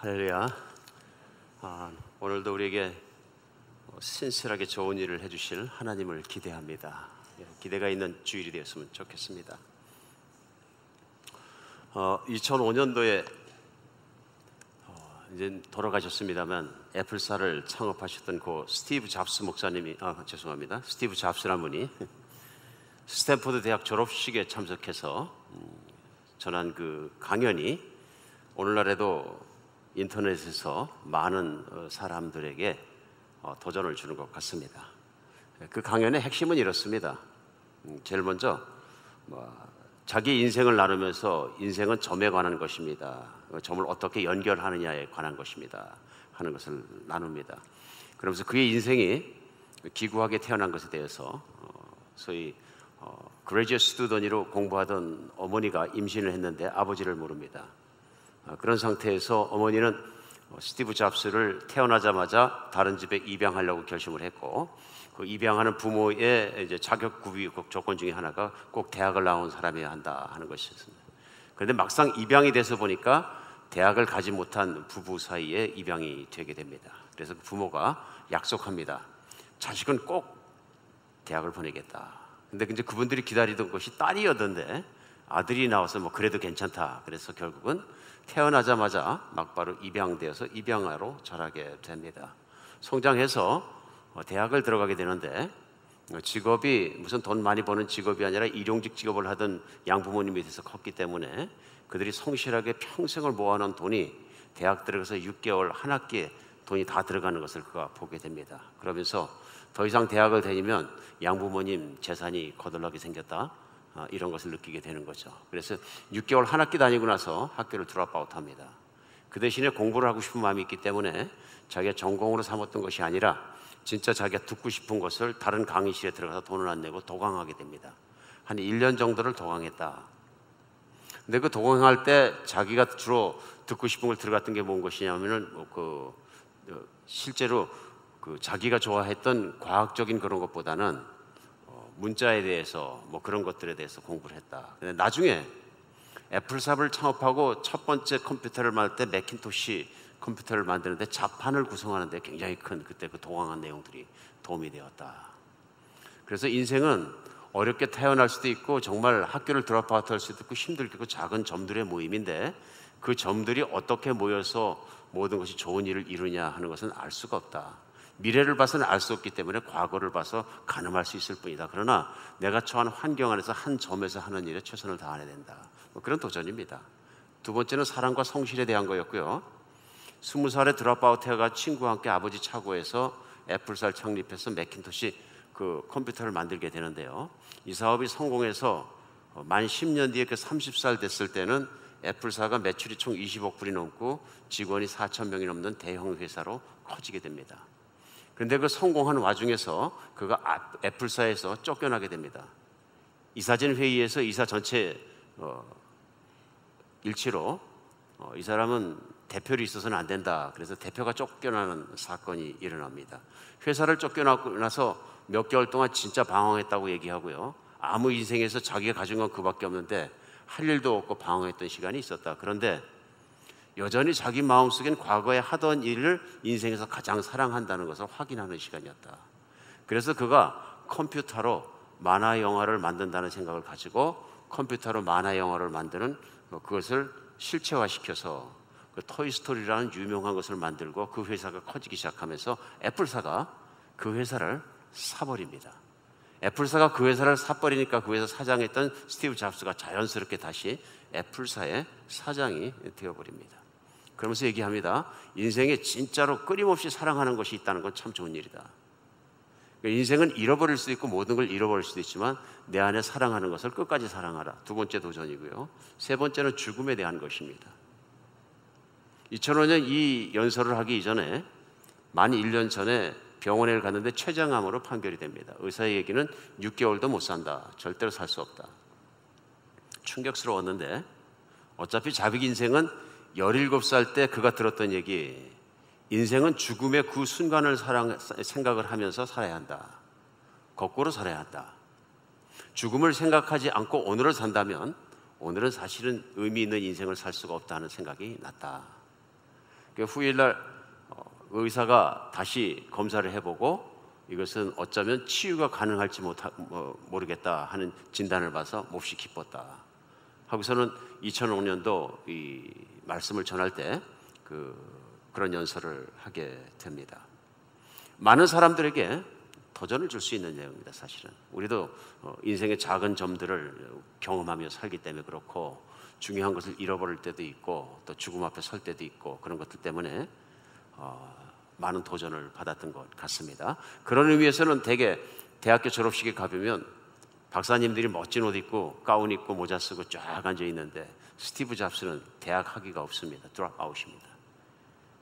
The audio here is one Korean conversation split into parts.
할렐루야. 오늘도 우리에게 신실하게 좋은 일을 해주실 하나님을 기대합니다. 기대가 있는 주일이 되었으면 좋겠습니다. 2005년도에 이제 돌아가셨습니다만 애플사를 창업하셨던 그 스티브 잡스 목사님이 스티브 잡스라는 분이 스탠포드 대학 졸업식에 참석해서 전한 그 강연이 오늘날에도 인터넷에서 많은 사람들에게 도전을 주는 것 같습니다. 그 강연의 핵심은 이렇습니다. 제일 먼저 자기 인생을 나누면서 인생은 점에 관한 것입니다. 점을 어떻게 연결하느냐에 관한 것입니다 하는 것을 나눕니다. 그러면서 그의 인생이 기구하게 태어난 것에 대해서 소위 그레지엇 스튜던트로 공부하던 어머니가 임신을 했는데 아버지를 모릅니다. 그런 상태에서 어머니는 스티브 잡스를 태어나자마자 다른 집에 입양하려고 결심을 했고, 그 입양하는 부모의 이제 자격 구비 조건 중에 하나가 꼭 대학을 나온 사람이어야 한다 하는 것이었습니다. 그런데 막상 입양이 돼서 보니까 대학을 가지 못한 부부 사이에 입양이 되게 됩니다. 그래서 부모가 약속합니다. 자식은 꼭 대학을 보내겠다. 근데 이제 그분들이 기다리던 것이 딸이었던데 아들이 나와서 그래도 괜찮다. 그래서 결국은 태어나자마자 막바로 입양되어서 입양아로 자라게 됩니다. 성장해서 대학을 들어가게 되는데 직업이 무슨 돈 많이 버는 직업이 아니라 일용직 직업을 하던 양부모님 밑에서 컸기 때문에 그들이 성실하게 평생을 모아놓은 돈이 대학 들어가서 6개월 한 학기에 돈이 다 들어가는 것을 그가 보게 됩니다. 그러면서 더 이상 대학을 다니면 양부모님 재산이 거덜나게 생겼다, 이런 것을 느끼게 되는 거죠. 그래서 6개월 한 학기 다니고 나서 학교를 드롭아웃합니다. 그 대신에 공부를 하고 싶은 마음이 있기 때문에 자기가 전공으로 삼았던 것이 아니라 진짜 자기가 듣고 싶은 것을 다른 강의실에 들어가서 돈을 안 내고 도강하게 됩니다. 한 1년 정도를 도강했다. 근데 그 도강할 때 자기가 주로 듣고 싶은 걸 들어갔던 게 뭔 것이냐면은 실제로 자기가 좋아했던 과학적인 그런 것보다는 문자에 대해서 그런 것들에 대해서 공부를 했다. 근데 나중에 애플사를 창업하고 첫 번째 컴퓨터를 만들 때 매킨토시 컴퓨터를 만드는데 자판을 구성하는데 굉장히 큰 그때 그 동황한 내용들이 도움이 되었다. 그래서 인생은 어렵게 태어날 수도 있고 정말 학교를 드롭아웃 할 수도 있고 힘들고 작은 점들의 모임인데 그 점들이 어떻게 모여서 모든 것이 좋은 일을 이루냐 하는 것은 알 수가 없다. 미래를 봐서는 알 수 없기 때문에 과거를 봐서 가늠할 수 있을 뿐이다. 그러나 내가 처한 환경 안에서 한 점에서 하는 일에 최선을 다해야 된다. 그런 도전입니다. 두 번째는 사랑과 성실에 대한 거였고요. 20살에 드롭아웃 해가 친구와 함께 아버지 차고에서 애플사를 창립해서 매킨토시 그 컴퓨터를 만들게 되는데요. 이 사업이 성공해서 만 10년 뒤에 그 30살 됐을 때는 애플사가 매출이 총 20억 불이 넘고 직원이 4,000명이 넘는 대형 회사로 커지게 됩니다. 그런데 그 성공한 와중에서 그가 애플사에서 쫓겨나게 됩니다. 이사진 회의에서 이사 전체 일치로 이 사람은 대표로 있어서는 안 된다. 그래서 대표가 쫓겨나는 사건이 일어납니다. 회사를 쫓겨나고 나서 몇 개월 동안 진짜 방황했다고 얘기하고요. 아무 인생에서 자기가 가진 건 그밖에 없는데 할 일도 없고 방황했던 시간이 있었다. 그런데 여전히 자기 마음속엔 과거에 하던 일을 인생에서 가장 사랑한다는 것을 확인하는 시간이었다. 그래서 그가 컴퓨터로 만화 영화를 만든다는 생각을 가지고 컴퓨터로 만화 영화를 만드는 그것을 실체화시켜서 그 토이스토리라는 유명한 것을 만들고 그 회사가 커지기 시작하면서 애플사가 그 회사를 사버립니다. 애플사가 그 회사를 사버리니까 그 회사 사장했던 스티브 잡스가 자연스럽게 다시 애플사의 사장이 되어버립니다. 그러면서 얘기합니다. 인생에 진짜로 끊임없이 사랑하는 것이 있다는 건 참 좋은 일이다. 인생은 잃어버릴 수도 있고 모든 걸 잃어버릴 수도 있지만 내 안에 사랑하는 것을 끝까지 사랑하라. 두 번째 도전이고요. 세 번째는 죽음에 대한 것입니다. 2005년 이 연설을 하기 이전에 만 1년 전에 병원에 갔는데 췌장암으로 판결이 됩니다. 의사의 얘기는 6개월도 못 산다. 절대로 살 수 없다. 충격스러웠는데 어차피 자기 인생은 17살 때 그가 들었던 얘기, 인생은 죽음의 그 순간을 생각을 하면서 살아야 한다. 거꾸로 살아야 한다. 죽음을 생각하지 않고 오늘을 산다면 오늘은 사실은 의미 있는 인생을 살 수가 없다는 생각이 났다. 후일날 의사가 다시 검사를 해보고 이것은 어쩌면 치유가 가능할지 모르겠다 하는 진단을 봐서 몹시 기뻤다 하고서는 2005년도 이 말씀을 전할 때 그런 연설을 하게 됩니다. 많은 사람들에게 도전을 줄 수 있는 내용입니다. 사실은 우리도 인생의 작은 점들을 경험하며 살기 때문에 그렇고, 중요한 것을 잃어버릴 때도 있고 또 죽음 앞에 설 때도 있고, 그런 것들 때문에 많은 도전을 받았던 것 같습니다. 그런 의미에서는 대개 대학교 졸업식에 가보면 박사님들이 멋진 옷 입고 가운 입고 모자 쓰고 쫙 앉아 있는데 스티브 잡스는 대학 학위가 없습니다. 드롭아웃입니다.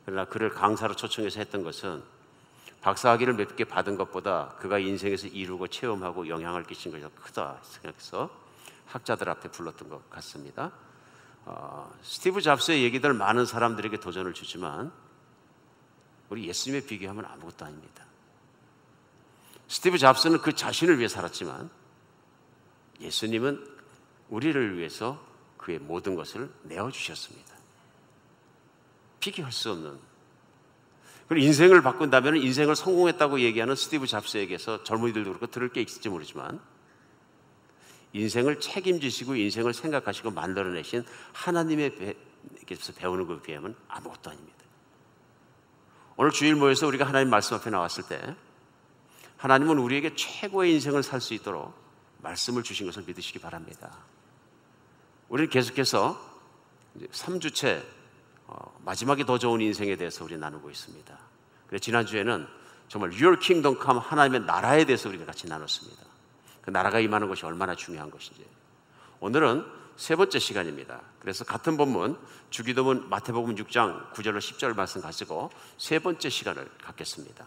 그러나 그를 강사로 초청해서 했던 것은 박사 학위를 몇 개 받은 것보다 그가 인생에서 이루고 체험하고 영향을 끼친 것이 더 크다 생각해서 학자들 앞에 불렀던 것 같습니다. 스티브 잡스의 얘기들 많은 사람들에게 도전을 주지만 우리 예수님에 비교하면 아무것도 아닙니다. 스티브 잡스는 그 자신을 위해 살았지만 예수님은 우리를 위해서 그의 모든 것을 내어주셨습니다. 비교할 수 없는. 그리고 인생을 바꾼다면 인생을 성공했다고 얘기하는 스티브 잡스에게서 젊은이들도 그렇고 들을 게 있을지 모르지만 인생을 책임지시고 인생을 생각하시고 만들어내신 하나님에게서 배우는 것에 비하면 아무것도 아닙니다. 오늘 주일 모여서 우리가 하나님 말씀 앞에 나왔을 때 하나님은 우리에게 최고의 인생을 살 수 있도록 말씀을 주신 것을 믿으시기 바랍니다. 우리는 계속해서 3주째 마지막에 더 좋은 인생에 대해서 우리 나누고 있습니다. 그래서 지난주에는 정말 Your Kingdom Come, 하나님의 나라에 대해서 우리가 같이 나눴습니다. 그 나라가 임하는 것이 얼마나 중요한 것인지. 오늘은 세 번째 시간입니다. 그래서 같은 본문 주기도문 마태복음 6장 9절로 10절 말씀 가지고 세 번째 시간을 갖겠습니다.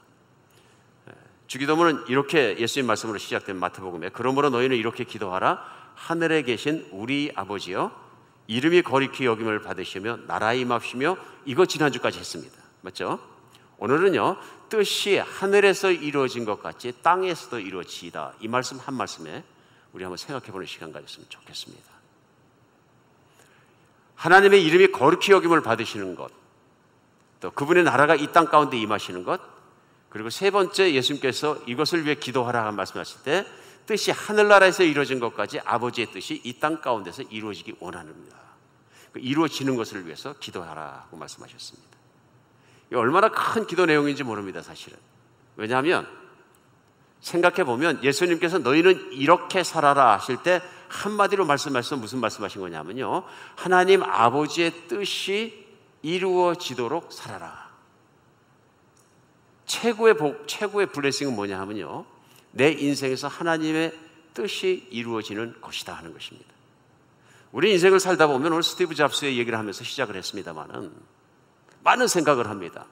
주기도문은 이렇게 예수님 말씀으로 시작된 마태복음에, 그러므로 너희는 이렇게 기도하라. 하늘에 계신 우리 아버지여, 이름이 거룩히 여김을 받으시며 나라 임하시며. 이거 지난주까지 했습니다. 맞죠? 오늘은요, 뜻이 하늘에서 이루어진 것 같이 땅에서도 이루어지이다. 이 말씀 한 말씀에 우리 한번 생각해보는 시간 가졌으면 좋겠습니다. 하나님의 이름이 거룩히 여김을 받으시는 것, 또 그분의 나라가 이 땅 가운데 임하시는 것, 그리고 세 번째 예수님께서 이것을 위해 기도하라 말씀하실 때 뜻이 하늘나라에서 이루어진 것까지 아버지의 뜻이 이 땅 가운데서 이루어지기 원합니다. 이루어지는 것을 위해서 기도하라고 말씀하셨습니다. 이게 얼마나 큰 기도 내용인지 모릅니다, 사실은. 왜냐하면 생각해보면 예수님께서 너희는 이렇게 살아라 하실 때 한마디로 말씀하셔서 무슨 말씀하신 거냐면요, 하나님 아버지의 뜻이 이루어지도록 살아라. 최고의 블레싱은 뭐냐 하면요, 내 인생에서 하나님의 뜻이 이루어지는 것이다 하는 것입니다. 우리 인생을 살다 보면 오늘 스티브 잡스의 얘기를 하면서 시작을 했습니다만은 많은 생각을 합니다.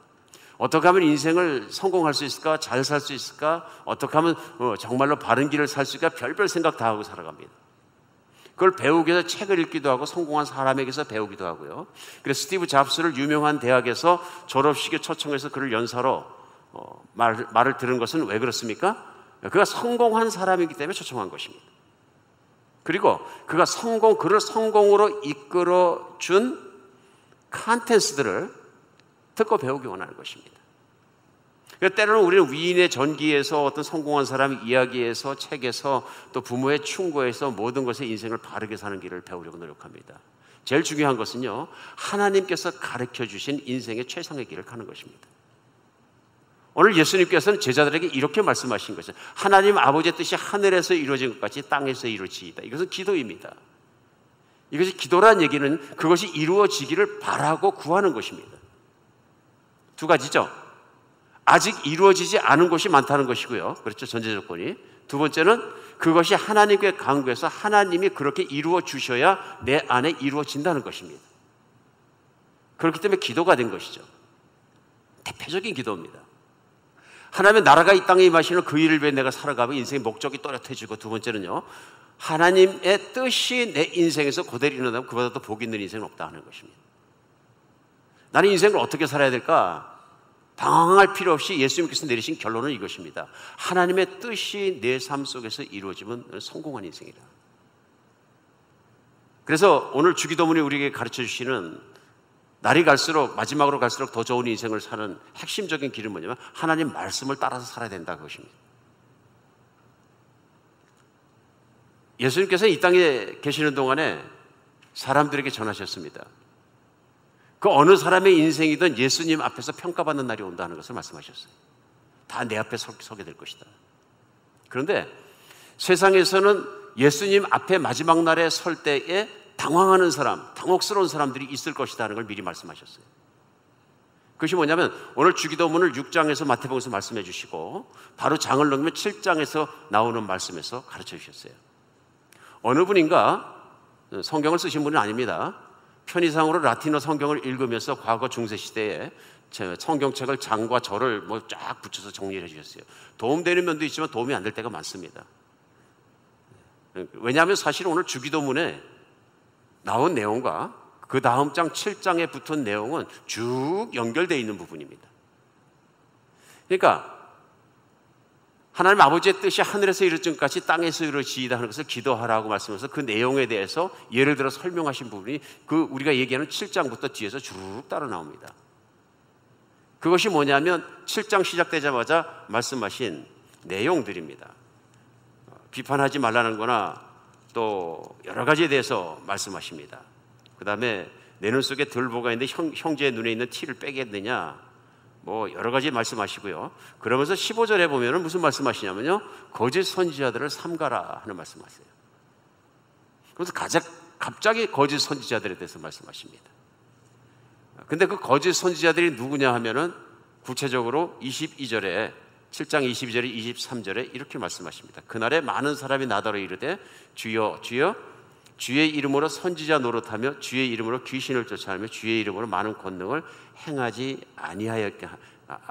어떻게 하면 인생을 성공할 수 있을까? 잘 살 수 있을까? 어떻게 하면 정말로 바른 길을 살 수 있을까? 별별 생각 다 하고 살아갑니다. 그걸 배우기 위해서 책을 읽기도 하고 성공한 사람에게서 배우기도 하고요. 그래서 스티브 잡스를 유명한 대학에서 졸업식에 초청해서 그를 연사로 말을 들은 것은 왜 그렇습니까? 그가 성공한 사람이기 때문에 초청한 것입니다. 그리고 그가 그를 성공으로 이끌어준 컨텐츠들을 듣고 배우기 원하는 것입니다. 때로는 우리는 위인의 전기에서, 어떤 성공한 사람의 이야기에서, 책에서, 또 부모의 충고에서 모든 것에 인생을 바르게 사는 길을 배우려고 노력합니다. 제일 중요한 것은요, 하나님께서 가르쳐 주신 인생의 최상의 길을 가는 것입니다. 오늘 예수님께서는 제자들에게 이렇게 말씀하신 것은 하나님 아버지의 뜻이 하늘에서 이루어진 것 같이 땅에서 이루어지이다. 이것은 기도입니다. 이것이 기도란 얘기는 그것이 이루어지기를 바라고 구하는 것입니다. 두 가지죠. 아직 이루어지지 않은 것이 많다는 것이고요. 그렇죠, 전제 조건이. 두 번째는 그것이 하나님께 간구해서 하나님이 그렇게 이루어 주셔야 내 안에 이루어진다는 것입니다. 그렇기 때문에 기도가 된 것이죠. 대표적인 기도입니다. 하나님의 나라가 이 땅에 임하시는 그 일을 위해 내가 살아가면 인생의 목적이 또렷해지고, 두 번째는요, 하나님의 뜻이 내 인생에서 그대로 일어나면 그보다 더 복 있는 인생은 없다 하는 것입니다. 나는 인생을 어떻게 살아야 될까? 방황할 필요 없이 예수님께서 내리신 결론은 이것입니다. 하나님의 뜻이 내 삶 속에서 이루어지면 성공한 인생이다. 그래서 오늘 주기도문이 우리에게 가르쳐 주시는 날이 갈수록 마지막으로 갈수록 더 좋은 인생을 사는 핵심적인 길은 뭐냐면 하나님 말씀을 따라서 살아야 된다 그것입니다. 예수님께서 이 땅에 계시는 동안에 사람들에게 전하셨습니다. 그 어느 사람의 인생이든 예수님 앞에서 평가받는 날이 온다는 것을 말씀하셨어요. 다 내 앞에 서게 될 것이다. 그런데 세상에서는 예수님 앞에 마지막 날에 설 때에 당황하는 사람, 당혹스러운 사람들이 있을 것이다 하는 걸 미리 말씀하셨어요. 그것이 뭐냐면 오늘 주기도문을 6장에서 마태복음에서 말씀해 주시고 바로 장을 넘기면 7장에서 나오는 말씀에서 가르쳐 주셨어요. 어느 분인가 성경을 쓰신 분은 아닙니다. 편의상으로 라틴어 성경을 읽으면서 과거 중세시대에 성경책을 장과 절을 쫙 붙여서 정리를 해주셨어요. 도움되는 면도 있지만 도움이 안 될 때가 많습니다. 왜냐하면 사실 오늘 주기도문에 나온 내용과 그 다음 장 7장에 붙은 내용은 쭉 연결되어 있는 부분입니다. 그러니까 하나님 아버지의 뜻이 하늘에서 이루어진같이 땅에서 이루어지이다 하는 것을 기도하라고 말씀하셔서 그 내용에 대해서 예를 들어 설명하신 부분이 그 우리가 얘기하는 7장부터 뒤에서 쭉 따라 나옵니다. 그것이 뭐냐면 7장 시작되자마자 말씀하신 내용들입니다. 비판하지 말라는 거나 또 여러 가지에 대해서 말씀하십니다. 그 다음에 내 눈 속에 들보가 있는데 형제의 눈에 있는 티를 빼겠느냐, 여러 가지 말씀하시고요. 그러면서 15절에 보면 무슨 말씀하시냐면요, 거짓 선지자들을 삼가라 하는 말씀하세요. 그래서 갑자기 거짓 선지자들에 대해서 말씀하십니다. 근데 그 거짓 선지자들이 누구냐 하면은 구체적으로 22절에 7장 22절에 23절에 이렇게 말씀하십니다. 그날에 많은 사람이 나더러 이르되 주여 주여 주의 이름으로 선지자 노릇하며 주의 이름으로 귀신을 쫓아내며 주의 이름으로 많은 권능을 행하지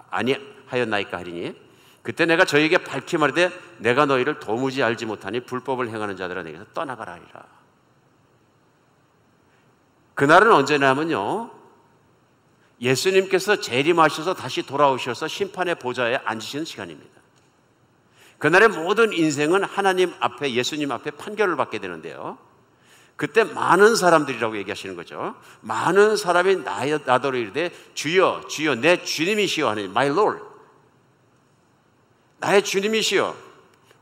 아니하였나이까 하리니 그때 내가 저에게 밝히 말하되 내가 너희를 도무지 알지 못하니 불법을 행하는 자들아 내게서 떠나가라 하리라. 그날은 언제냐면요, 예수님께서 재림하셔서 다시 돌아오셔서 심판의 보좌에 앉으시는 시간입니다. 그날의 모든 인생은 하나님 앞에, 예수님 앞에 판결을 받게 되는데요, 그때 많은 사람들이라고 얘기하시는 거죠. 많은 사람이 나더러 이르되 주여 주여 내 주님이시여 하니 My Lord, 나의 주님이시여.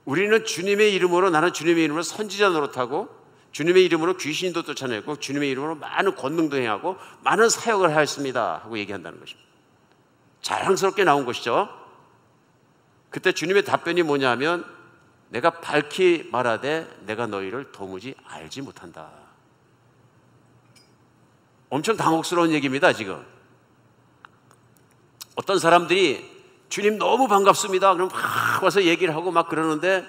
우리는 주님의 이름으로, 나는 주님의 이름으로 선지자 노릇하고 주님의 이름으로 귀신도 쫓아내고 주님의 이름으로 많은 권능도 행하고 많은 사역을 하였습니다 하고 얘기한다는 것입니다. 자랑스럽게 나온 것이죠. 그때 주님의 답변이 뭐냐면 내가 밝히 말하되 내가 너희를 도무지 알지 못한다. 엄청 당혹스러운 얘기입니다. 지금 어떤 사람들이 주님 너무 반갑습니다 그럼 막 와서 얘기를 하고 막 그러는데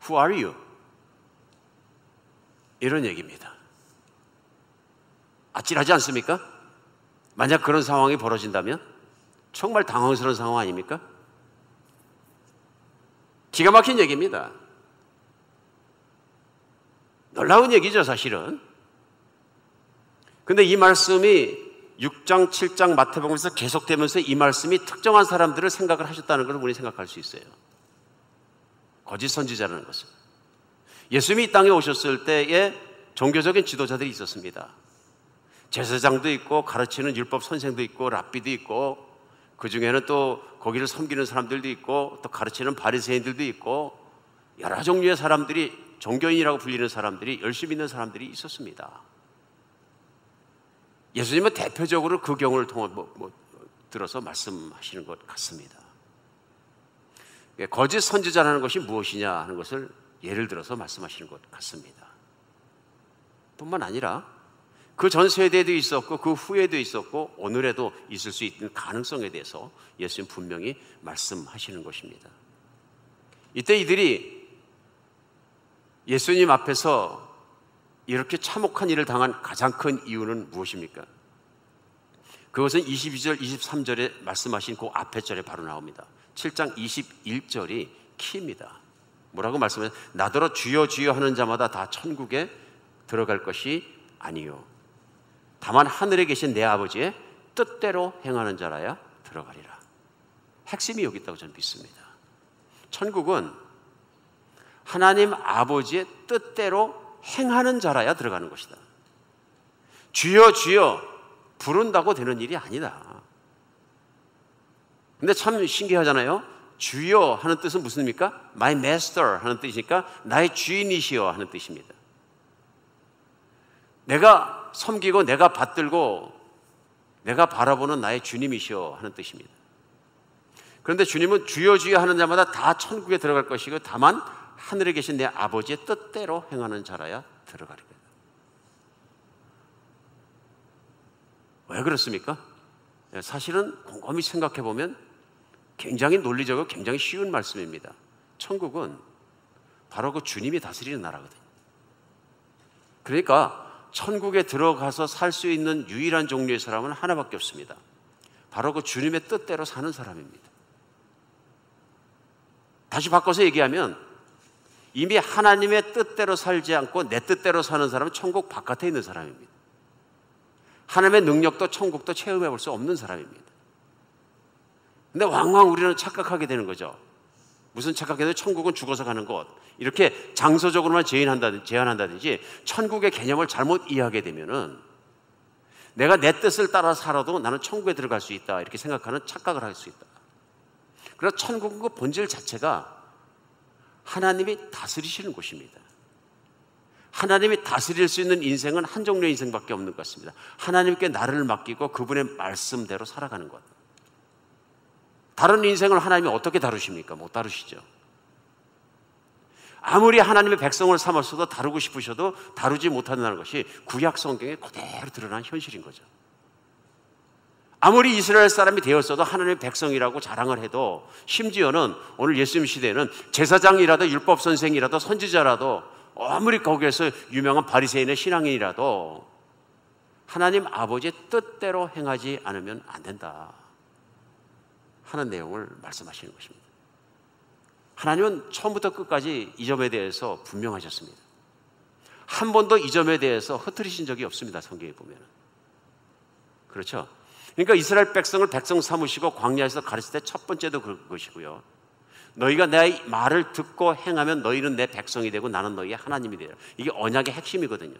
Who are you? 이런 얘기입니다. 아찔하지 않습니까? 만약 그런 상황이 벌어진다면 정말 당황스러운 상황 아닙니까? 기가 막힌 얘기입니다. 놀라운 얘기죠 사실은. 근데 이 말씀이 6장 7장 마태복음에서 계속되면서 이 말씀이 특정한 사람들을 생각을 하셨다는 것을 우리는 생각할 수 있어요. 거짓 선지자라는 것은 예수님이 이 땅에 오셨을 때에 종교적인 지도자들이 있었습니다. 제사장도 있고 가르치는 율법 선생도 있고 랍비도 있고 그 중에는 또 거기를 섬기는 사람들도 있고 또 가르치는 바리새인들도 있고 여러 종류의 사람들이, 종교인이라고 불리는 사람들이, 열심히 있는 사람들이 있었습니다. 예수님은 대표적으로 그 경우를 통해 들어서 말씀하시는 것 같습니다. 거짓 선지자라는 것이 무엇이냐 하는 것을 예를 들어서 말씀하시는 것 같습니다. 뿐만 아니라 그 전 세대에도 있었고 그 후에도 있었고 오늘에도 있을 수 있는 가능성에 대해서 예수님 분명히 말씀하시는 것입니다. 이때 이들이 예수님 앞에서 이렇게 참혹한 일을 당한 가장 큰 이유는 무엇입니까? 그것은 22절, 23절에 말씀하신 그 앞에 절에 바로 나옵니다. 7장 21절이 키입니다. 뭐라고 말씀하세요? 나더러 주여 주여 하는 자마다 다 천국에 들어갈 것이 아니요 다만 하늘에 계신 내 아버지의 뜻대로 행하는 자라야 들어가리라. 핵심이 여기 있다고 저는 믿습니다. 천국은 하나님 아버지의 뜻대로 행하는 자라야 들어가는 것이다. 주여 주여 부른다고 되는 일이 아니다. 근데 참 신기하잖아요. 주여 하는 뜻은 무슨 의미입니까? My master 하는 뜻이니까 나의 주인이시여 하는 뜻입니다. 내가 섬기고 내가 받들고 내가 바라보는 나의 주님이시여 하는 뜻입니다. 그런데 주님은 주여 주여 하는 자마다 다 천국에 들어갈 것이고 다만 하늘에 계신 내 아버지의 뜻대로 행하는 자라야 들어가리라. 왜 그렇습니까? 사실은 곰곰이 생각해 보면 굉장히 논리적이고 굉장히 쉬운 말씀입니다. 천국은 바로 그 주님이 다스리는 나라거든요. 그러니까 천국에 들어가서 살 수 있는 유일한 종류의 사람은 하나밖에 없습니다. 바로 그 주님의 뜻대로 사는 사람입니다. 다시 바꿔서 얘기하면 이미 하나님의 뜻대로 살지 않고 내 뜻대로 사는 사람은 천국 바깥에 있는 사람입니다. 하나님의 능력도 천국도 체험해 볼 수 없는 사람입니다. 근데 왕왕 우리는 착각하게 되는 거죠. 무슨 착각해도 천국은 죽어서 가는 곳, 이렇게 장소적으로만 제한한다든지 천국의 개념을 잘못 이해하게 되면은 내가 내 뜻을 따라 살아도 나는 천국에 들어갈 수 있다, 이렇게 생각하는 착각을 할 수 있다. 그래서 천국은 그 본질 자체가 하나님이 다스리시는 곳입니다. 하나님이 다스릴 수 있는 인생은 한 종류의 인생밖에 없는 것 같습니다. 하나님께 나를 맡기고 그분의 말씀대로 살아가는 것. 다른 인생을 하나님이 어떻게 다루십니까? 못 다루시죠. 아무리 하나님의 백성을 삼았어도 다루고 싶으셔도 다루지 못한다는 것이 구약 성경에 그대로 드러난 현실인 거죠. 아무리 이스라엘 사람이 되었어도 하나님의 백성이라고 자랑을 해도, 심지어는 오늘 예수님 시대에는 제사장이라도 율법 선생이라도 선지자라도 아무리 거기에서 유명한 바리새인의 신앙인이라도 하나님 아버지의 뜻대로 행하지 않으면 안 된다 하는 내용을 말씀하시는 것입니다. 하나님은 처음부터 끝까지 이 점에 대해서 분명하셨습니다. 한 번도 이 점에 대해서 흐트리신 적이 없습니다. 성경에 보면. 그렇죠? 그러니까 이스라엘 백성을 백성 삼으시고 광야에서 가르칠 때 첫 번째도 그것이고요. 너희가 내 말을 듣고 행하면 너희는 내 백성이 되고 나는 너희의 하나님이 되리라. 이게 언약의 핵심이거든요.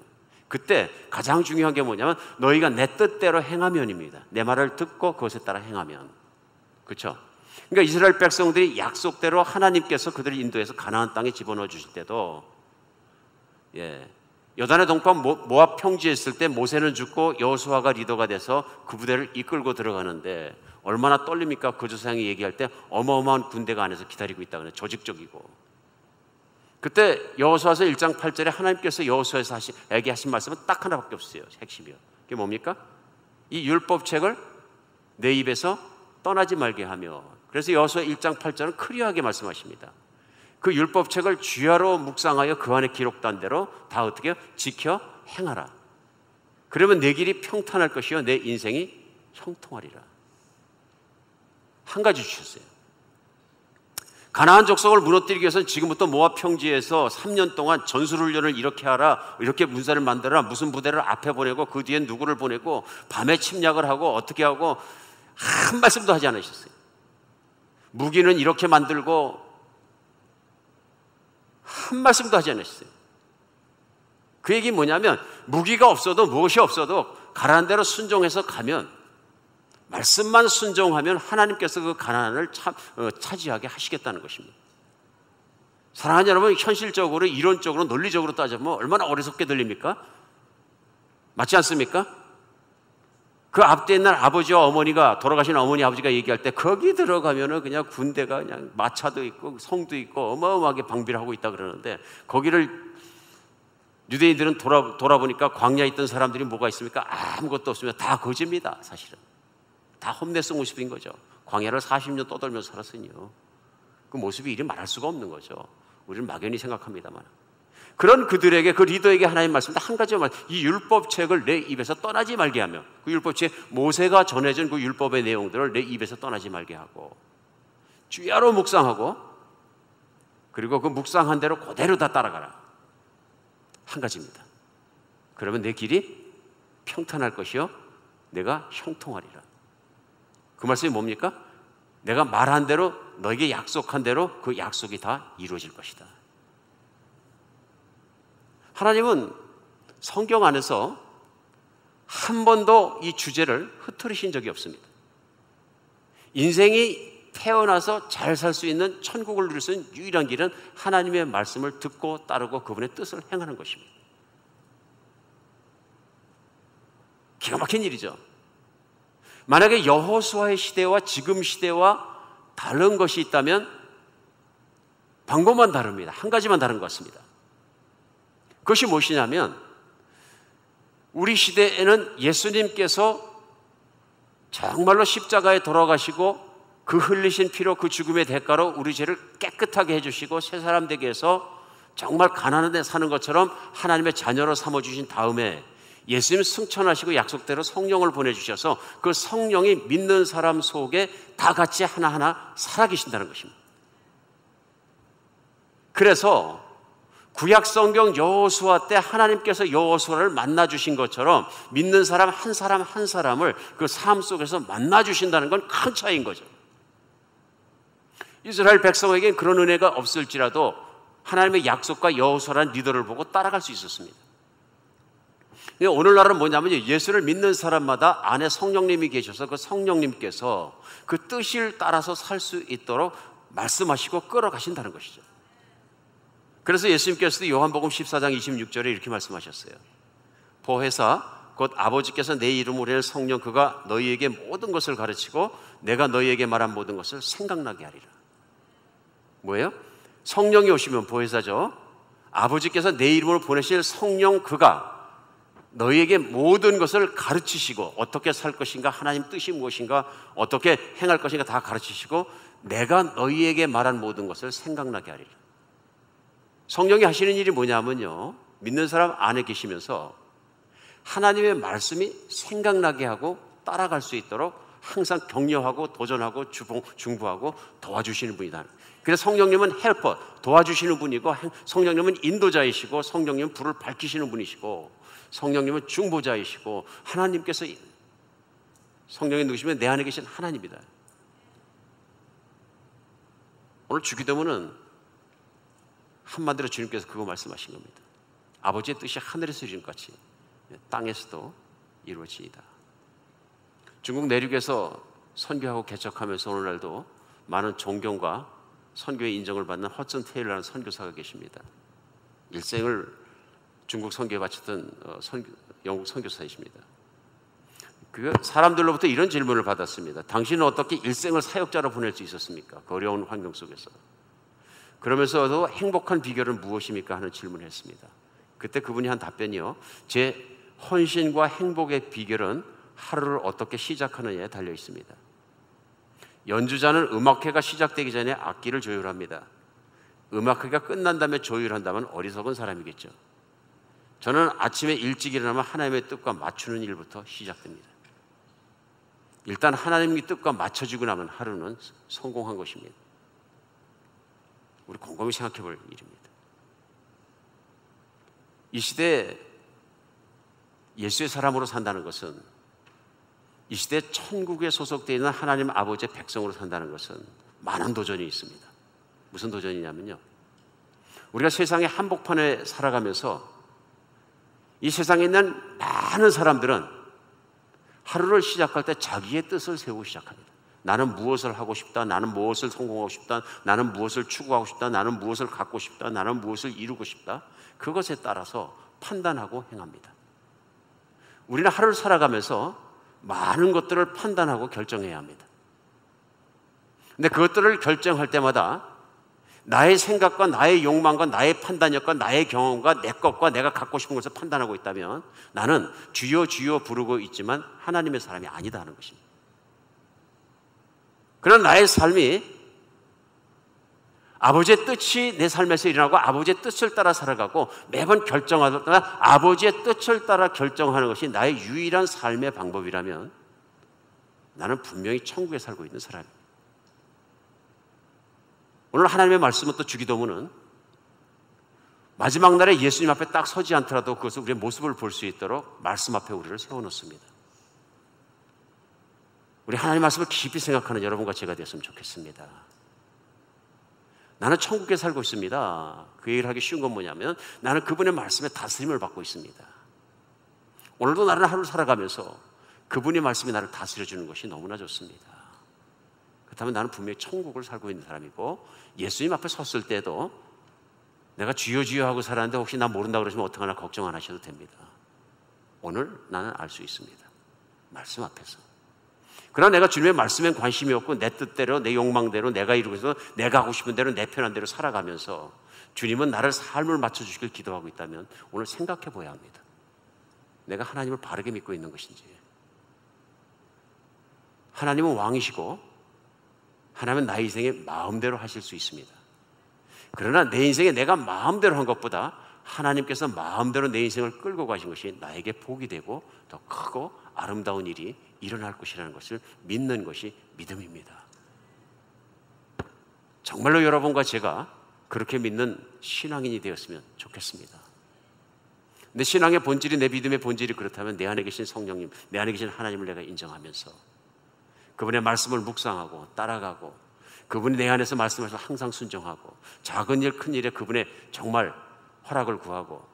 그때 가장 중요한 게 뭐냐면 너희가 내 뜻대로 행하면입니다. 내 말을 듣고 그것에 따라 행하면. 그렇죠? 그러니까 이스라엘 백성들이 약속대로 하나님께서 그들을 인도해서 가나안 땅에 집어넣어 주실 때도, 요단의 동편 모압 평지에 있을 때 모세는 죽고 여호수아가 리더가 돼서 그 부대를 이끌고 들어가는데 얼마나 떨립니까? 그 조상이 얘기할 때 어마어마한 군대가 안에서 기다리고 있다 그래. 조직적이고. 그때 여호수아서 1장 8절에 하나님께서 여호수아에게 하신 말씀은 딱 하나밖에 없어요. 핵심이요. 그게 뭡니까? 이 율법책을 내 입에서 떠나지 말게 하며. 그래서 여호수아 1장 8절은 크리하게 말씀하십니다. 그 율법책을 주야로 묵상하여 그 안에 기록된 대로 다 어떻게 지켜 행하라. 그러면 내 길이 평탄할 것이요 내 인생이 형통하리라. 한 가지 주셨어요. 가나안 족속을 무너뜨리기 위해서는 지금부터 모압 평지에서 3년 동안 전술훈련을 이렇게 하라, 이렇게 문사를 만들어라, 무슨 부대를 앞에 보내고 그 뒤엔 누구를 보내고 밤에 침략을 하고 어떻게 하고 한 말씀도 하지 않으셨어요. 무기는 이렇게 만들고 한 말씀도 하지 않으셨어요. 그 얘기 뭐냐면 무기가 없어도 무엇이 없어도 가라는 대로 순종해서 가면, 말씀만 순종하면 하나님께서 그 가나안을 차지하게 하시겠다는 것입니다. 사랑하는 여러분, 현실적으로 이론적으로 논리적으로 따져보면 얼마나 어리석게 들립니까? 맞지 않습니까? 그 앞뒤 옛날 아버지와 어머니가, 돌아가신 어머니 아버지가 얘기할 때 거기 들어가면은 그냥 군대가 그냥 마차도 있고 성도 있고 어마어마하게 방비를 하고 있다 그러는데, 거기를 유대인들은 돌아보니까 광야에 있던 사람들이 뭐가 있습니까? 아무것도 없으면 다 거지입니다. 사실은 다 홈레스 모습인 거죠. 광야를 40년 떠돌면서 살았으니요. 그 모습이 이리 말할 수가 없는 거죠. 우리는 막연히 생각합니다만, 그런 그들에게, 그 리더에게 하나님 말씀도 한 가지만, 이 율법책을 내 입에서 떠나지 말게 하며, 그 율법책 모세가 전해준 그 율법의 내용들을 내 입에서 떠나지 말게 하고 주야로 묵상하고, 그리고 그 묵상한 대로 그대로 다 따라가라. 한 가지입니다. 그러면 내 길이 평탄할 것이요 내가 형통하리라. 그 말씀이 뭡니까? 내가 말한 대로, 너에게 약속한 대로 그 약속이 다 이루어질 것이다. 하나님은 성경 안에서 한 번도 이 주제를 흐트리신 적이 없습니다. 인생이 태어나서 잘 살 수 있는 천국을 누릴 수 있는 유일한 길은 하나님의 말씀을 듣고 따르고 그분의 뜻을 행하는 것입니다. 기가 막힌 일이죠. 만약에 여호수아의 시대와 지금 시대와 다른 것이 있다면 방법만 다릅니다. 한 가지만 다른 것 같습니다. 그것이 무엇이냐면 우리 시대에는 예수님께서 정말로 십자가에 돌아가시고 그 흘리신 피로 그 죽음의 대가로 우리 죄를 깨끗하게 해주시고 새 사람 되게 해서 정말 가난한 데 사는 것처럼 하나님의 자녀로 삼아주신 다음에 예수님 승천하시고 약속대로 성령을 보내주셔서 그 성령이 믿는 사람 속에 다 같이 하나하나 살아계신다는 것입니다. 그래서 구약 성경 여호수아 때 하나님께서 여호수아를 만나주신 것처럼 믿는 사람 한 사람을 그 삶 속에서 만나주신다는 건 큰 차이인 거죠. 이스라엘 백성에게는 그런 은혜가 없을지라도 하나님의 약속과 여호수아라는 리더를 보고 따라갈 수 있었습니다. 오늘날은 뭐냐면 예수를 믿는 사람마다 안에 성령님이 계셔서 그 성령님께서 그 뜻을 따라서 살 수 있도록 말씀하시고 끌어가신다는 것이죠. 그래서 예수님께서도 요한복음 14장 26절에 이렇게 말씀하셨어요. 보혜사 곧 아버지께서 내 이름으로 낼 성령 그가 너희에게 모든 것을 가르치고 내가 너희에게 말한 모든 것을 생각나게 하리라. 뭐예요? 성령이 오시면 보혜사죠. 아버지께서 내 이름으로 보내실 성령 그가 너희에게 모든 것을 가르치시고 어떻게 살 것인가, 하나님 뜻이 무엇인가, 어떻게 행할 것인가 다 가르치시고 내가 너희에게 말한 모든 것을 생각나게 하리라. 성령이 하시는 일이 뭐냐면요, 믿는 사람 안에 계시면서 하나님의 말씀이 생각나게 하고 따라갈 수 있도록 항상 격려하고 도전하고 중보하고 도와주시는 분이다. 그래서 성령님은 헬퍼, 도와주시는 분이고, 성령님은 인도자이시고, 성령님은 불을 밝히시는 분이시고, 성령님은 중보자이시고, 하나님께서 성령이 누구시면 내 안에 계신 하나님이다. 오늘 주기도문은 한마디로 주님께서 그거 말씀하신 겁니다. 아버지의 뜻이 하늘에서 이룬 것 같이 땅에서도 이루어지이다. 중국 내륙에서 선교하고 개척하면서 오늘날도 많은 존경과 선교의 인정을 받는 허슨 테일러라는 선교사가 계십니다. 일생을 중국 선교에 바쳤던 영국 선교사이십니다. 그 사람들로부터 이런 질문을 받았습니다. 당신은 어떻게 일생을 사역자로 보낼 수 있었습니까? 그 어려운 환경 속에서. 그러면서도 행복한 비결은 무엇입니까? 하는 질문을 했습니다. 그때 그분이 한 답변이요, 제 헌신과 행복의 비결은 하루를 어떻게 시작하느냐에 달려 있습니다. 연주자는 음악회가 시작되기 전에 악기를 조율합니다. 음악회가 끝난 다음에 조율한다면 어리석은 사람이겠죠. 저는 아침에 일찍 일어나면 하나님의 뜻과 맞추는 일부터 시작됩니다. 일단 하나님의 뜻과 맞춰지고 나면 하루는 성공한 것입니다. 우리 곰곰이 생각해 볼 일입니다. 이 시대에 예수의 사람으로 산다는 것은, 이 시대에 천국에 소속되어 있는 하나님 아버지의 백성으로 산다는 것은 많은 도전이 있습니다. 무슨 도전이냐면요, 우리가 세상의 한복판에 살아가면서 이 세상에 있는 많은 사람들은 하루를 시작할 때 자기의 뜻을 세우고 시작합니다. 나는 무엇을 하고 싶다, 나는 무엇을 성공하고 싶다, 나는 무엇을 추구하고 싶다, 나는 무엇을 갖고 싶다, 나는 무엇을 이루고 싶다, 그것에 따라서 판단하고 행합니다. 우리는 하루를 살아가면서 많은 것들을 판단하고 결정해야 합니다. 근데 그것들을 결정할 때마다 나의 생각과 나의 욕망과 나의 판단력과 나의 경험과 내 것과 내가 갖고 싶은 것을 판단하고 있다면 나는 주여 주여 부르고 있지만 하나님의 사람이 아니다 하는 것입니다. 그런 나의 삶이 아버지의 뜻이 내 삶에서 일어나고 아버지의 뜻을 따라 살아가고 매번 결정하다가 아버지의 뜻을 따라 결정하는 것이 나의 유일한 삶의 방법이라면 나는 분명히 천국에 살고 있는 사람입니다. 오늘 하나님의 말씀은 또 주기도문은 마지막 날에 예수님 앞에 딱 서지 않더라도 그것을 우리의 모습을 볼 수 있도록 말씀 앞에 우리를 세워놓습니다. 우리 하나님의 말씀을 깊이 생각하는 여러분과 제가 되었으면 좋겠습니다. 나는 천국에 살고 있습니다. 그 얘기를 하기 쉬운 건 뭐냐면 나는 그분의 말씀에 다스림을 받고 있습니다. 오늘도 나는 하루를 살아가면서 그분의 말씀이 나를 다스려주는 것이 너무나 좋습니다. 그렇다면 나는 분명히 천국을 살고 있는 사람이고, 예수님 앞에 섰을 때도 내가 주여 주여 하고 살았는데 혹시 나 모른다고 그러시면 어떡하나 걱정 안 하셔도 됩니다. 오늘 나는 알 수 있습니다. 말씀 앞에서. 그러나 내가 주님의 말씀에 관심이 없고 내 뜻대로, 내 욕망대로, 내가 이루고 있어서 내가 하고 싶은 대로, 내 편한 대로 살아가면서 주님은 나를 삶을 맞춰주시길 기도하고 있다면 오늘 생각해 봐야 합니다. 내가 하나님을 바르게 믿고 있는 것인지. 하나님은 왕이시고 하나님은 나의 인생에 마음대로 하실 수 있습니다. 그러나 내 인생에 내가 마음대로 한 것보다 하나님께서 마음대로 내 인생을 끌고 가신 것이 나에게 복이 되고 더 크고 아름다운 일이 일어날 것이라는 것을 믿는 것이 믿음입니다. 정말로 여러분과 제가 그렇게 믿는 신앙인이 되었으면 좋겠습니다. 내 신앙의 본질이, 내 믿음의 본질이 그렇다면 내 안에 계신 성령님, 내 안에 계신 하나님을 내가 인정하면서 그분의 말씀을 묵상하고 따라가고, 그분이 내 안에서 말씀하셔서 항상 순종하고, 작은 일 큰 일에 그분의 정말 허락을 구하고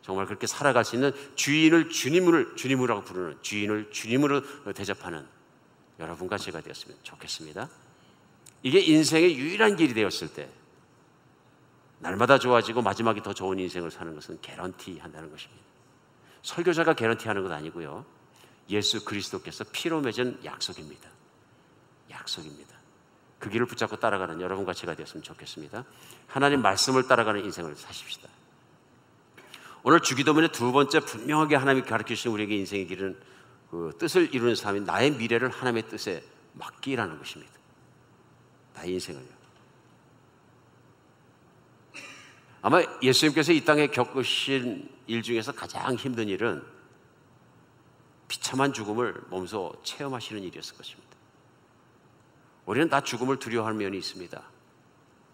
정말 그렇게 살아갈 수 있는 주인을 주님이라고 부르는, 주인을 주님으로 대접하는 여러분과 제가 되었으면 좋겠습니다. 이게 인생의 유일한 길이 되었을 때 날마다 좋아지고 마지막에 더 좋은 인생을 사는 것은 개런티 한다는 것입니다. 설교자가 개런티하는 것 아니고요, 예수 그리스도께서 피로 맺은 약속입니다. 약속입니다. 그 길을 붙잡고 따라가는 여러분과 제가 되었으면 좋겠습니다. 하나님 말씀을 따라가는 인생을 사십시다. 오늘 주기도문의 두 번째, 분명하게 하나님이 가르쳐주신 우리에게 인생의 길은 그 뜻을 이루는 삶인 나의 미래를 하나님의 뜻에 맡기라는 것입니다. 나의 인생을요. 아마 예수님께서 이 땅에 겪으신 일 중에서 가장 힘든 일은 비참한 죽음을 몸소 체험하시는 일이었을 것입니다. 우리는 다 죽음을 두려워하는 면이 있습니다.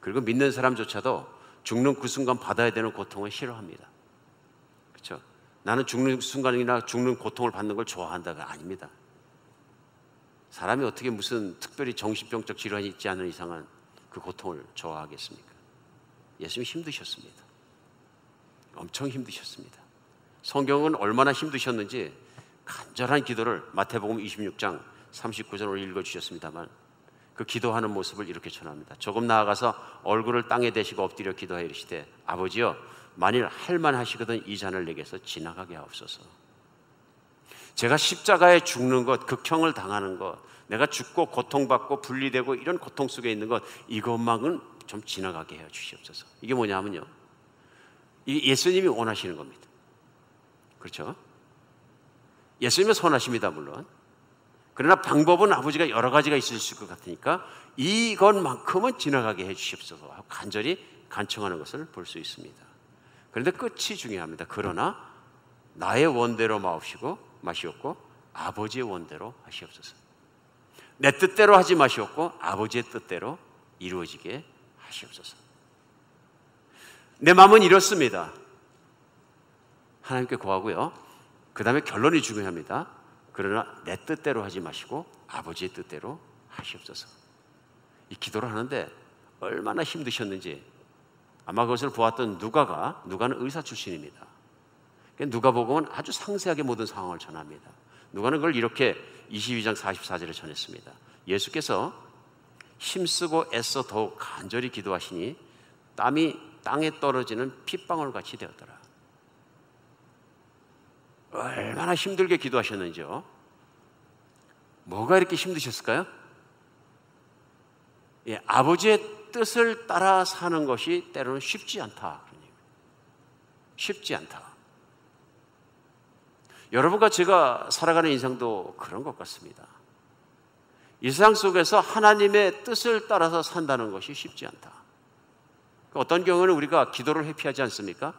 그리고 믿는 사람조차도 죽는 그 순간 받아야 되는 고통을 싫어합니다. 그렇죠? 나는 죽는 순간이나 죽는 고통을 받는 걸 좋아한다가 아닙니다. 사람이 어떻게 무슨 특별히 정신병적 질환이 있지 않은 이상은 그 고통을 좋아하겠습니까? 예수님이 힘드셨습니다. 엄청 힘드셨습니다. 성경은 얼마나 힘드셨는지 간절한 기도를 마태복음 26장 39절을 읽어주셨습니다만, 그 기도하는 모습을 이렇게 전합니다. 조금 나아가서 얼굴을 땅에 대시고 엎드려 기도하여 이르시되, 아버지여, 만일 할만하시거든 이 잔을 내게서 지나가게 하옵소서. 제가 십자가에 죽는 것, 극형을 당하는 것, 내가 죽고 고통받고 분리되고 이런 고통 속에 있는 것, 이것만은 좀 지나가게 해 주시옵소서. 이게 뭐냐면요, 이 예수님이 원하시는 겁니다. 그렇죠? 예수님은 선하십니다, 물론. 그러나 방법은 아버지가 여러 가지가 있을 것 같으니까 이것만큼은 지나가게 해 주시옵소서 하고 간절히 간청하는 것을 볼 수 있습니다. 그런데 끝이 중요합니다. 그러나 나의 원대로 마시옵고 아버지의 원대로 하시옵소서. 내 뜻대로 하지 마시옵고 아버지의 뜻대로 이루어지게 하시옵소서. 내 마음은 이렇습니다. 하나님께 구하고요, 그 다음에 결론이 중요합니다. 그러나 내 뜻대로 하지 마시고 아버지의 뜻대로 하시옵소서. 이 기도를 하는데 얼마나 힘드셨는지 아마 그것을 보았던 누가는 의사 출신입니다. 누가복음은 아주 상세하게 모든 상황을 전합니다. 누가는 그걸 이렇게 22장 44절에 전했습니다. 예수께서 힘쓰고 애써 더욱 간절히 기도하시니 땀이 땅에 떨어지는 핏방울 같이 되었더라. 얼마나 힘들게 기도하셨는지요. 뭐가 이렇게 힘드셨을까요? 아버지의 뜻을 따라 사는 것이 때로는 쉽지 않다. 쉽지 않다. 여러분과 제가 살아가는 인생도 그런 것 같습니다. 이 세상 속에서 하나님의 뜻을 따라서 산다는 것이 쉽지 않다. 어떤 경우는 우리가 기도를 회피하지 않습니까?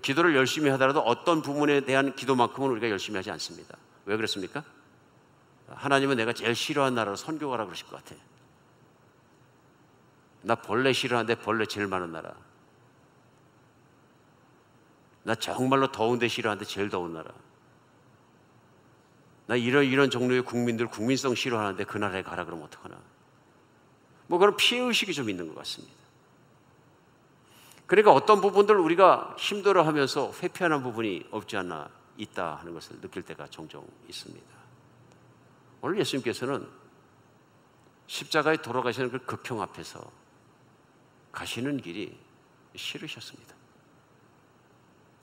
기도를 열심히 하더라도 어떤 부분에 대한 기도만큼은 우리가 열심히 하지 않습니다. 왜 그렇습니까? 하나님은 내가 제일 싫어하는 나라로 선교 가라 그러실 것 같아. 나 벌레 싫어하는데 벌레 제일 많은 나라. 나 정말로 더운데 싫어하는데 제일 더운 나라. 나 이런 종류의 국민들 국민성 싫어하는데 그 나라에 가라 그러면 어떡하나. 뭐 그런 피해의식이 좀 있는 것 같습니다. 그러니까 어떤 부분들 우리가 힘들어하면서 회피하는 부분이 없지 않나 있다 하는 것을 느낄 때가 종종 있습니다. 오늘 예수님께서는 십자가에 돌아가시는 그 극형 앞에서 가시는 길이 싫으셨습니다.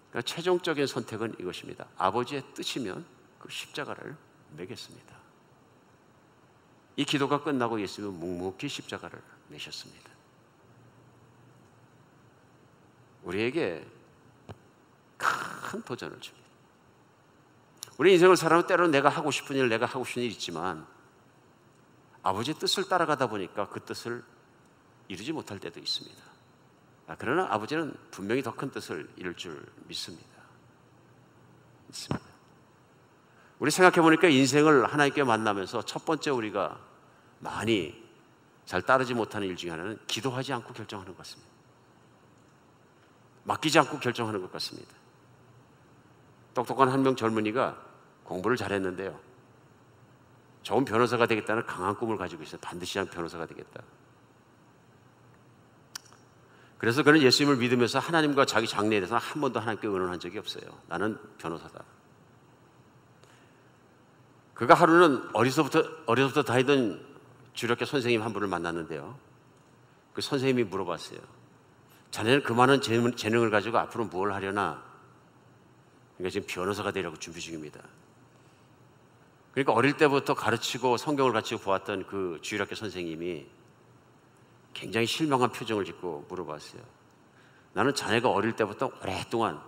그러니까 최종적인 선택은 이것입니다. 아버지의 뜻이면 그 십자가를 매겠습니다. 이 기도가 끝나고 예수님은 묵묵히 십자가를 매셨습니다. 우리에게 큰 도전을 줍니다. 우리 인생을 살아가면 때로는 내가 하고 싶은 일, 내가 하고 싶은 일이 있지만 아버지의 뜻을 따라가다 보니까 그 뜻을 이루지 못할 때도 있습니다. 그러나 아버지는 분명히 더 큰 뜻을 이룰 줄 믿습니다. 우리 생각해 보니까 인생을 하나님께 만나면서 첫 번째 우리가 많이 잘 따르지 못하는 일 중에 하나는 기도하지 않고 결정하는 것 같습니다. 맡기지 않고 결정하는 것 같습니다. 똑똑한 한 명 젊은이가 공부를 잘했는데요, 좋은 변호사가 되겠다는 강한 꿈을 가지고 있어요. 반드시 한 변호사가 되겠다. 그래서 그는 예수님을 믿으면서 하나님과 자기 장래에 대해서 한 번도 하나님께 의논한 적이 없어요. 나는 변호사다. 그가 하루는 어려서부터 다니던 주력교 선생님 한 분을 만났는데요, 그 선생님이 물어봤어요. 자네는 그 많은 재능을 가지고 앞으로 뭘 하려나? 그러니까 지금 변호사가 되려고 준비 중입니다. 그러니까 어릴 때부터 가르치고 성경을 가르치고 보았던 그 주일학교 선생님이 굉장히 실망한 표정을 짓고 물어봤어요. 나는 자네가 어릴 때부터 오랫동안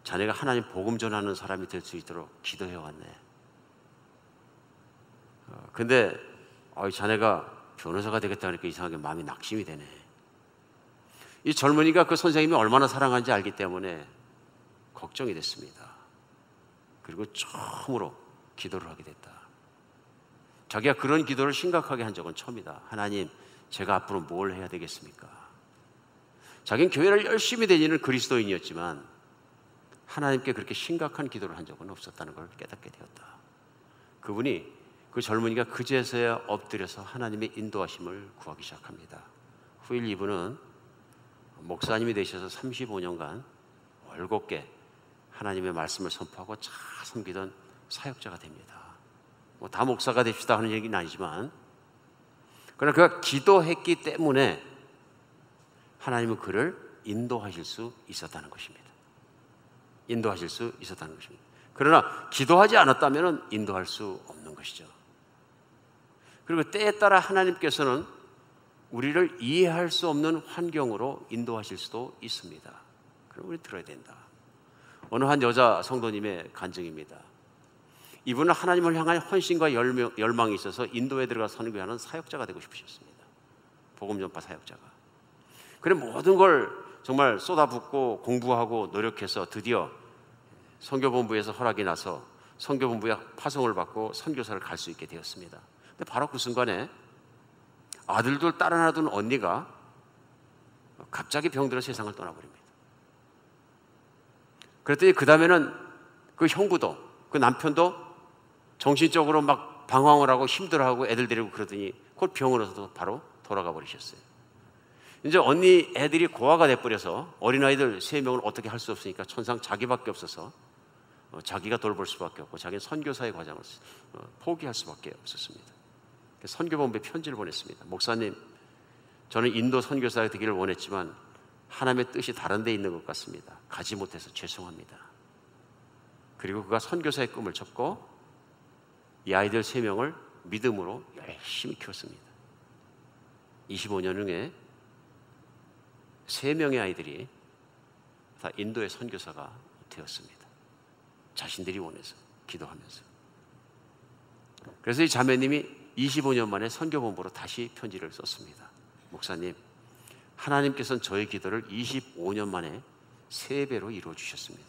자네가 하나님 복음 전하는 사람이 될 수 있도록 기도해왔네. 근데 자네가 변호사가 되겠다 하니까 이상하게 마음이 낙심이 되네. 이 젊은이가 그 선생님이 얼마나 사랑하는지 알기 때문에 걱정이 됐습니다. 그리고 처음으로 기도를 하게 됐다. 자기가 그런 기도를 심각하게 한 적은 처음이다. 하나님, 제가 앞으로 뭘 해야 되겠습니까? 자기는 교회를 열심히 다니는 그리스도인이었지만 하나님께 그렇게 심각한 기도를 한 적은 없었다는 걸 깨닫게 되었다. 그 젊은이가 그제서야 엎드려서 하나님의 인도하심을 구하기 시작합니다. 후일 이분은 목사님이 되셔서 35년간 월곱게 하나님의 말씀을 선포하고 잘 섬기던 사역자가 됩니다. 다 목사가 됩시다 하는 얘기는 아니지만, 그러나 그가 기도했기 때문에 하나님은 그를 인도하실 수 있었다는 것입니다. 인도하실 수 있었다는 것입니다. 그러나 기도하지 않았다면 인도할 수 없는 것이죠. 그리고 때에 따라 하나님께서는 우리를 이해할 수 없는 환경으로 인도하실 수도 있습니다. 그럼 우리 들어야 된다. 어느 한 여자 성도님의 간증입니다. 이분은 하나님을 향한 헌신과 열망이 있어서 인도에 들어가 선교하는 사역자가 되고 싶으셨습니다. 복음 전파 사역자가. 그래 모든 걸 정말 쏟아붓고 공부하고 노력해서 드디어 선교본부에서 허락이 나서 선교본부에 파송을 받고 선교사를 갈 수 있게 되었습니다. 근데 바로 그 순간에 아들들 딸 하나 둔 언니가 갑자기 병들어 세상을 떠나버립니다. 그랬더니 그 다음에는 그 형부도, 그 남편도 정신적으로 막 방황을 하고 힘들어하고 애들 데리고 그러더니 그 병원에서도 바로 돌아가 버리셨어요. 이제 언니 애들이 고아가 돼버려서 어린아이들 3명을 어떻게 할 수 없으니까 천상 자기밖에 없어서 자기가 돌볼 수밖에 없고 자기는 선교사의 과정을 포기할 수밖에 없었습니다. 선교본부에 편지를 보냈습니다. 목사님, 저는 인도 선교사가 되기를 원했지만 하나님의 뜻이 다른 데 있는 것 같습니다. 가지 못해서 죄송합니다. 그리고 그가 선교사의 꿈을 접고 이 아이들 3명을 믿음으로 열심히 키웠습니다. 25년 후에 3명의 아이들이 다 인도의 선교사가 되었습니다. 자신들이 원해서 기도하면서. 그래서 이 자매님이 25년 만에 선교본부로 다시 편지를 썼습니다. 목사님, 하나님께서는 저의 기도를 25년 만에 3배로 이루어 주셨습니다.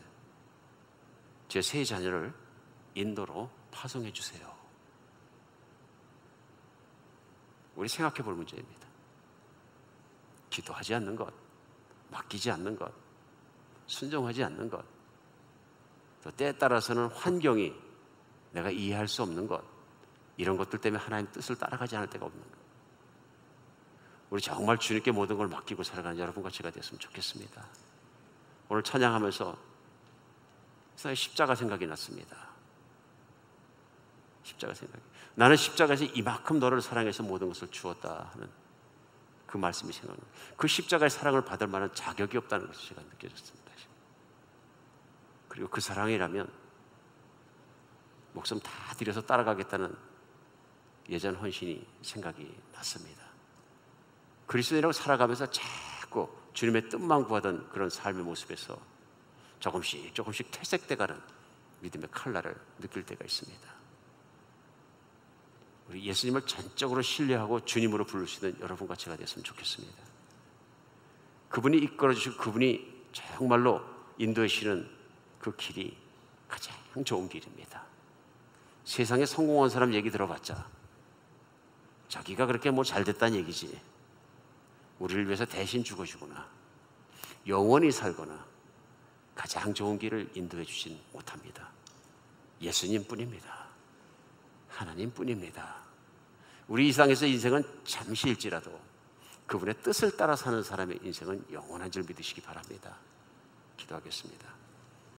제 3자녀를 인도로 파송해 주세요. 우리 생각해 볼 문제입니다. 기도하지 않는 것, 맡기지 않는 것, 순종하지 않는 것, 또 때에 따라서는 환경이 내가 이해할 수 없는 것, 이런 것들 때문에 하나님 뜻을 따라가지 않을 때가 없는 것. 우리 정말 주님께 모든 걸 맡기고 살아가는 여러분과 제가 됐으면 좋겠습니다. 오늘 찬양하면서 그래서 십자가 생각이 났습니다. 십자가 생각이. 나는 십자가에서 이만큼 너를 사랑해서 모든 것을 주었다 하는 그 말씀이 생각납니다. 그 십자가의 사랑을 받을 만한 자격이 없다는 것을 제가 느껴졌습니다. 그리고 그 사랑이라면 목숨 다 들여서 따라가겠다는 예전 헌신이 생각이 났습니다. 그리스도인이라고 살아가면서 자꾸 주님의 뜻만 구하던 그런 삶의 모습에서 조금씩 퇴색돼가는 믿음의 칼날을 느낄 때가 있습니다. 우리 예수님을 전적으로 신뢰하고 주님으로 부를 수 있는 여러분과 제가 됐으면 좋겠습니다. 그분이 이끌어주시고 그분이 정말로 인도해 주시는 그 길이 가장 좋은 길입니다. 세상에 성공한 사람 얘기 들어봤자 자기가 그렇게 뭐 잘됐다는 얘기지, 우리를 위해서 대신 죽어주거나 영원히 살거나 가장 좋은 길을 인도해 주진 못합니다. 예수님뿐입니다. 하나님뿐입니다. 우리 이 세상에서 인생은 잠시일지라도 그분의 뜻을 따라 사는 사람의 인생은 영원한 줄 믿으시기 바랍니다. 기도하겠습니다.